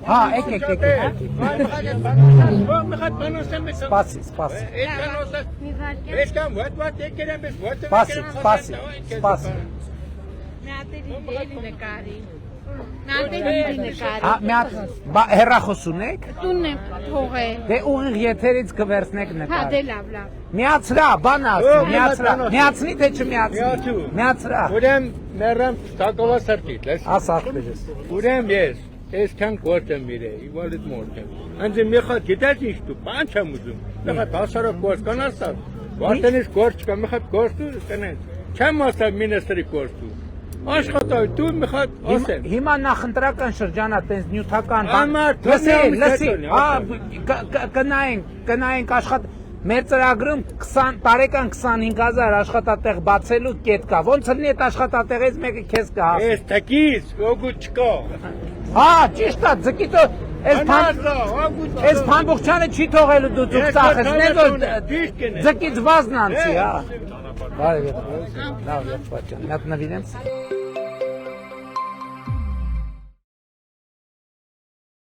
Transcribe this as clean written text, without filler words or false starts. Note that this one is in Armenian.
Հա, եկեք։ Սպասի։ Հեռախոս ունեք։ Տունն եմ թողել։ Դե ուղիղ եթերից կվերցնեք Հա, նկար։ դե լավ։ Միացրա, բան ասի, միացնի թե չմիացնի։ Միացրա։ Ուրեմ ներեմ թակովասրտիտ, լես։ Ասախտես։ Ուրեմ ես, այսքան գործ եմ իրե, իվալիդ մորդ եմ։ Անձը մի խատ գիտես ինչ դու, բան չեմ ուզում։ Մի խատ հասարակ գործ կանասավ։ Վարտենից գործ չկա, մի խատ գործ դու տնես։ Չեմ ասավ մինիստրի գործ դու։ Աշխատայ դու մի խատ ասեմ։ Հիմա նախընտրական շրջանա տենց նյութական Ամար, լսի, կնայենք աշխատ մեր ծրագրում 20 տարեկան 25000 աշխատատեղ բացելու կետ կա։ Ոնց լինի այդ աշխատատեղից մեկը քեզ կհասնի։ Ես տակից, օգուտ չկա։ Հա, ճիշտ է, ձգիտո այս փամբուղչյանը չի թողելու դու ծուխ ծախեցնես, որ ձգից վազն անցի, հա։ Բարև եղեք, լավ եղբայր ջան, մի հատ նվիրեմ։